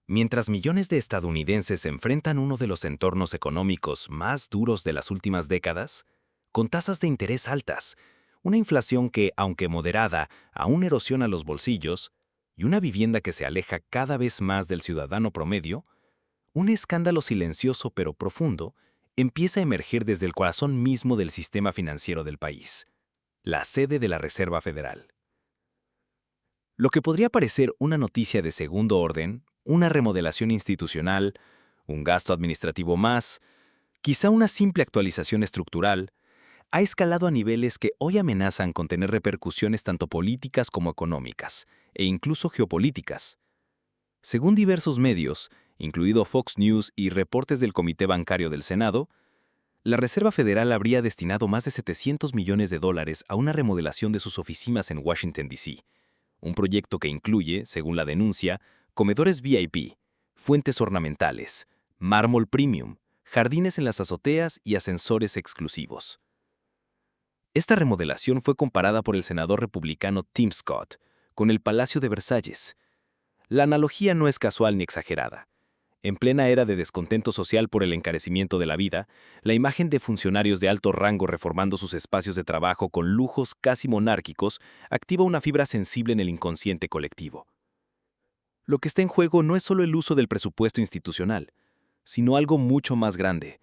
Mientras millones de estadounidenses enfrentan uno de los entornos económicos más duros de las últimas décadas, con tasas de interés altas, una inflación que, aunque moderada, aún erosiona los bolsillos, y una vivienda que se aleja cada vez más del ciudadano promedio, un escándalo silencioso pero profundo empieza a emerger desde el corazón mismo del sistema financiero del país, la sede de la Reserva Federal. Lo que podría parecer una noticia de segundo orden, una remodelación institucional, un gasto administrativo más, quizá una simple actualización estructural, ha escalado a niveles que hoy amenazan con tener repercusiones tanto políticas como económicas, e incluso geopolíticas. Según diversos medios, incluido Fox News y reportes del Comité Bancario del Senado, la Reserva Federal habría destinado más de $700 millones a una remodelación de sus oficinas en Washington, D.C., un proyecto que incluye, según la denuncia, comedores VIP, fuentes ornamentales, mármol premium, jardines en las azoteas y ascensores exclusivos. Esta remodelación fue comparada por el senador republicano Tim Scott con el Palacio de Versalles. La analogía no es casual ni exagerada. En plena era de descontento social por el encarecimiento de la vida, la imagen de funcionarios de alto rango reformando sus espacios de trabajo con lujos casi monárquicos activa una fibra sensible en el inconsciente colectivo. Lo que está en juego no es solo el uso del presupuesto institucional, sino algo mucho más grande: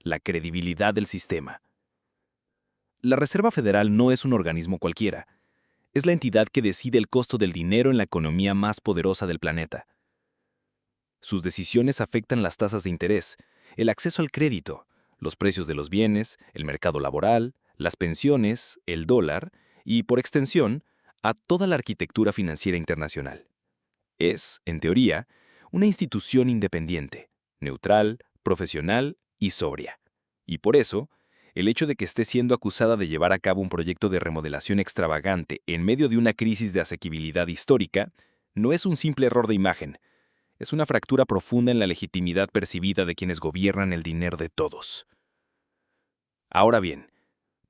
la credibilidad del sistema. La Reserva Federal no es un organismo cualquiera. Es la entidad que decide el costo del dinero en la economía más poderosa del planeta. Sus decisiones afectan las tasas de interés, el acceso al crédito, los precios de los bienes, el mercado laboral, las pensiones, el dólar y, por extensión, a toda la arquitectura financiera internacional. Es, en teoría, una institución independiente, neutral, profesional y sobria. Y por eso, el hecho de que esté siendo acusada de llevar a cabo un proyecto de remodelación extravagante en medio de una crisis de asequibilidad histórica no es un simple error de imagen. Es una fractura profunda en la legitimidad percibida de quienes gobiernan el dinero de todos. Ahora bien,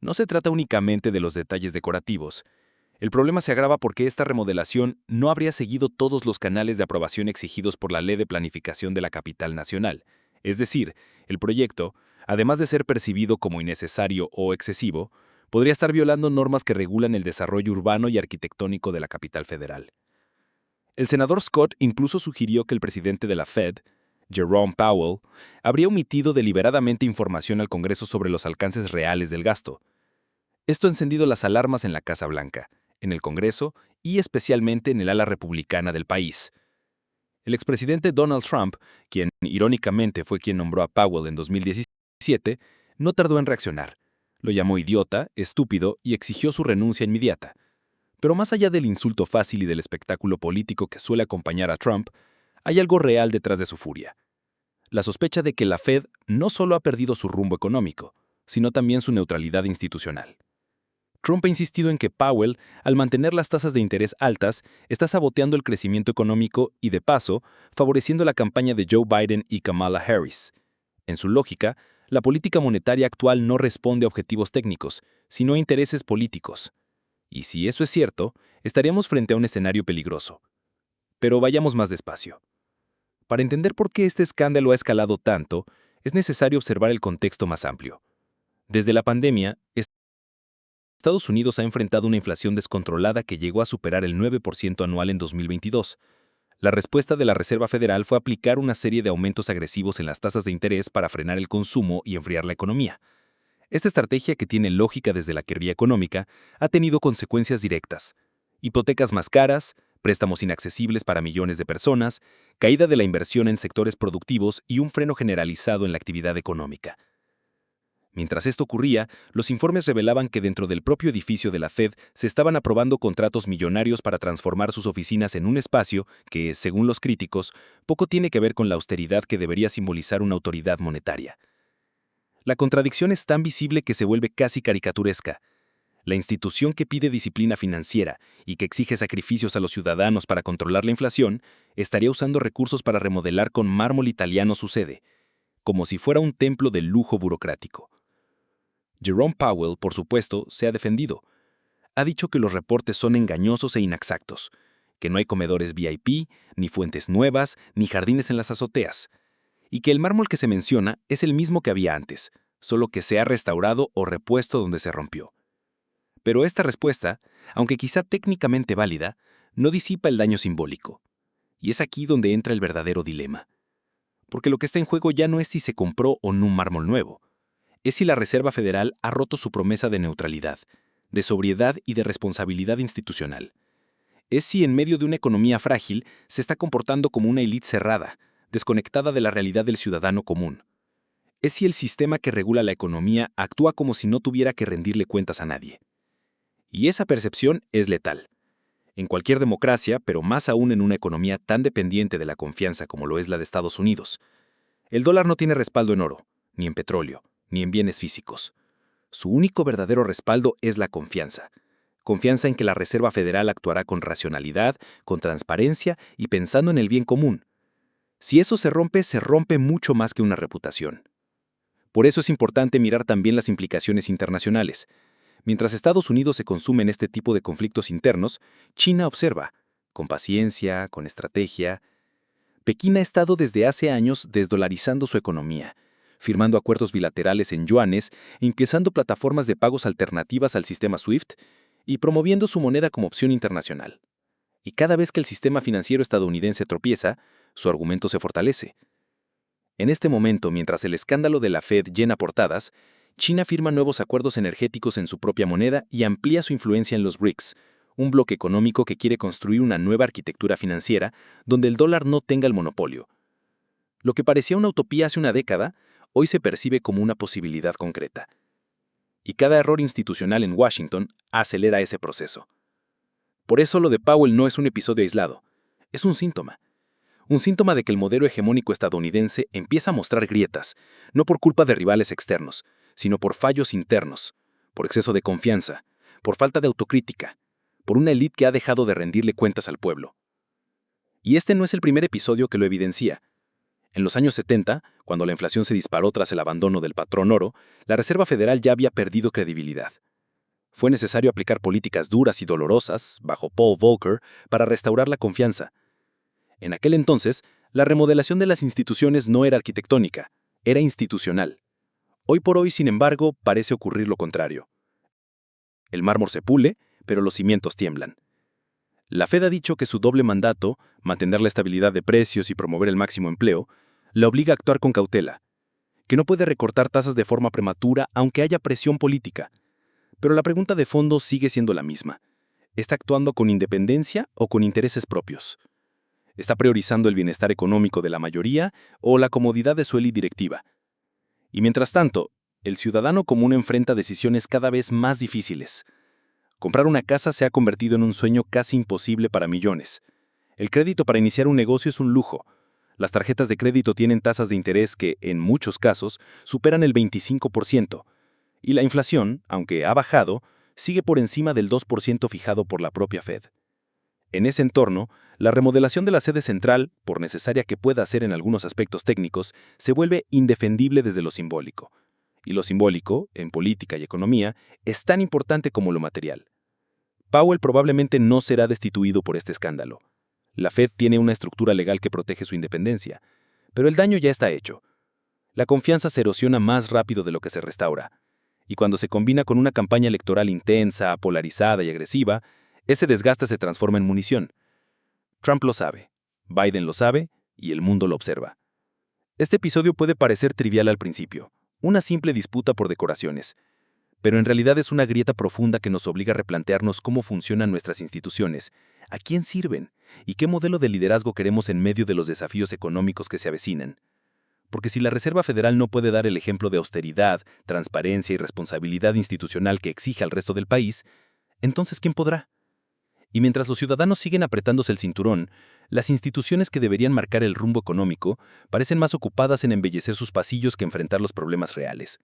no se trata únicamente de los detalles decorativos. El problema se agrava porque esta remodelación no habría seguido todos los canales de aprobación exigidos por la Ley de Planificación de la Capital Nacional. Es decir, el proyecto, además de ser percibido como innecesario o excesivo, podría estar violando normas que regulan el desarrollo urbano y arquitectónico de la capital federal. El senador Scott incluso sugirió que el presidente de la Fed, Jerome Powell, habría omitido deliberadamente información al Congreso sobre los alcances reales del gasto. Esto ha encendido las alarmas en la Casa Blanca, en el Congreso y especialmente en el ala republicana del país. El expresidente Donald Trump, quien irónicamente fue quien nombró a Powell en 2017, no tardó en reaccionar. Lo llamó idiota, estúpido y exigió su renuncia inmediata. Pero más allá del insulto fácil y del espectáculo político que suele acompañar a Trump, hay algo real detrás de su furia: la sospecha de que la Fed no solo ha perdido su rumbo económico, sino también su neutralidad institucional. Trump ha insistido en que Powell, al mantener las tasas de interés altas, está saboteando el crecimiento económico y, de paso, favoreciendo la campaña de Joe Biden y Kamala Harris. En su lógica, la política monetaria actual no responde a objetivos técnicos, sino a intereses políticos. Y si eso es cierto, estaríamos frente a un escenario peligroso. Pero vayamos más despacio. Para entender por qué este escándalo ha escalado tanto, es necesario observar el contexto más amplio. Desde la pandemia, Estados Unidos ha enfrentado una inflación descontrolada que llegó a superar el 9% anual en 2022. La respuesta de la Reserva Federal fue aplicar una serie de aumentos agresivos en las tasas de interés para frenar el consumo y enfriar la economía. Esta estrategia, que tiene lógica desde la teoría económica, ha tenido consecuencias directas: hipotecas más caras, préstamos inaccesibles para millones de personas, caída de la inversión en sectores productivos y un freno generalizado en la actividad económica. Mientras esto ocurría, los informes revelaban que dentro del propio edificio de la Fed se estaban aprobando contratos millonarios para transformar sus oficinas en un espacio que, según los críticos, poco tiene que ver con la austeridad que debería simbolizar una autoridad monetaria. La contradicción es tan visible que se vuelve casi caricaturesca. La institución que pide disciplina financiera y que exige sacrificios a los ciudadanos para controlar la inflación estaría usando recursos para remodelar con mármol italiano su sede, como si fuera un templo del lujo burocrático. Jerome Powell, por supuesto, se ha defendido. Ha dicho que los reportes son engañosos e inexactos, que no hay comedores VIP, ni fuentes nuevas, ni jardines en las azoteas, y que el mármol que se menciona es el mismo que había antes, solo que se ha restaurado o repuesto donde se rompió. Pero esta respuesta, aunque quizá técnicamente válida, no disipa el daño simbólico. Y es aquí donde entra el verdadero dilema. Porque lo que está en juego ya no es si se compró o no un mármol nuevo, es si la Reserva Federal ha roto su promesa de neutralidad, de sobriedad y de responsabilidad institucional. Es si en medio de una economía frágil se está comportando como una élite cerrada, desconectada de la realidad del ciudadano común. Es si el sistema que regula la economía actúa como si no tuviera que rendirle cuentas a nadie. Y esa percepción es letal. En cualquier democracia, pero más aún en una economía tan dependiente de la confianza como lo es la de Estados Unidos, el dólar no tiene respaldo en oro, ni en petróleo, ni en bienes físicos. Su único verdadero respaldo es la confianza. Confianza en que la Reserva Federal actuará con racionalidad, con transparencia y pensando en el bien común. Si eso se rompe mucho más que una reputación. Por eso es importante mirar también las implicaciones internacionales. Mientras Estados Unidos se consume en este tipo de conflictos internos, China observa, con paciencia, con estrategia. Pekín ha estado desde hace años desdolarizando su economía, firmando acuerdos bilaterales en yuanes, empezando plataformas de pagos alternativas al sistema SWIFT y promoviendo su moneda como opción internacional. Y cada vez que el sistema financiero estadounidense tropieza, su argumento se fortalece. En este momento, mientras el escándalo de la Fed llena portadas, China firma nuevos acuerdos energéticos en su propia moneda y amplía su influencia en los BRICS, un bloque económico que quiere construir una nueva arquitectura financiera donde el dólar no tenga el monopolio. Lo que parecía una utopía hace una década, hoy se percibe como una posibilidad concreta. Y cada error institucional en Washington acelera ese proceso. Por eso lo de Powell no es un episodio aislado, es un síntoma. Un síntoma de que el modelo hegemónico estadounidense empieza a mostrar grietas, no por culpa de rivales externos, sino por fallos internos, por exceso de confianza, por falta de autocrítica, por una élite que ha dejado de rendirle cuentas al pueblo. Y este no es el primer episodio que lo evidencia. En los años 70, cuando la inflación se disparó tras el abandono del patrón oro, la Reserva Federal ya había perdido credibilidad. Fue necesario aplicar políticas duras y dolorosas, bajo Paul Volcker, para restaurar la confianza. En aquel entonces, la remodelación de las instituciones no era arquitectónica, era institucional. Hoy por hoy, sin embargo, parece ocurrir lo contrario. El mármol se pule, pero los cimientos tiemblan. La Fed ha dicho que su doble mandato, mantener la estabilidad de precios y promover el máximo empleo, la obliga a actuar con cautela, que no puede recortar tasas de forma prematura aunque haya presión política. Pero la pregunta de fondo sigue siendo la misma. ¿Está actuando con independencia o con intereses propios? ¿Está priorizando el bienestar económico de la mayoría o la comodidad de su élite directiva? Y mientras tanto, el ciudadano común enfrenta decisiones cada vez más difíciles. Comprar una casa se ha convertido en un sueño casi imposible para millones. El crédito para iniciar un negocio es un lujo. Las tarjetas de crédito tienen tasas de interés que, en muchos casos, superan el 25%. Y la inflación, aunque ha bajado, sigue por encima del 2% fijado por la propia Fed. En ese entorno, la remodelación de la sede central, por necesaria que pueda ser en algunos aspectos técnicos, se vuelve indefendible desde lo simbólico. Y lo simbólico, en política y economía, es tan importante como lo material. Powell probablemente no será destituido por este escándalo. La Fed tiene una estructura legal que protege su independencia, pero el daño ya está hecho. La confianza se erosiona más rápido de lo que se restaura. Y cuando se combina con una campaña electoral intensa, polarizada y agresiva, ese desgaste se transforma en munición. Trump lo sabe, Biden lo sabe y el mundo lo observa. Este episodio puede parecer trivial al principio, una simple disputa por decoraciones, pero en realidad es una grieta profunda que nos obliga a replantearnos cómo funcionan nuestras instituciones, a quién sirven y qué modelo de liderazgo queremos en medio de los desafíos económicos que se avecinan. Porque si la Reserva Federal no puede dar el ejemplo de austeridad, transparencia y responsabilidad institucional que exige al resto del país, entonces ¿quién podrá? Y mientras los ciudadanos siguen apretándose el cinturón, las instituciones que deberían marcar el rumbo económico parecen más ocupadas en embellecer sus pasillos que enfrentar los problemas reales.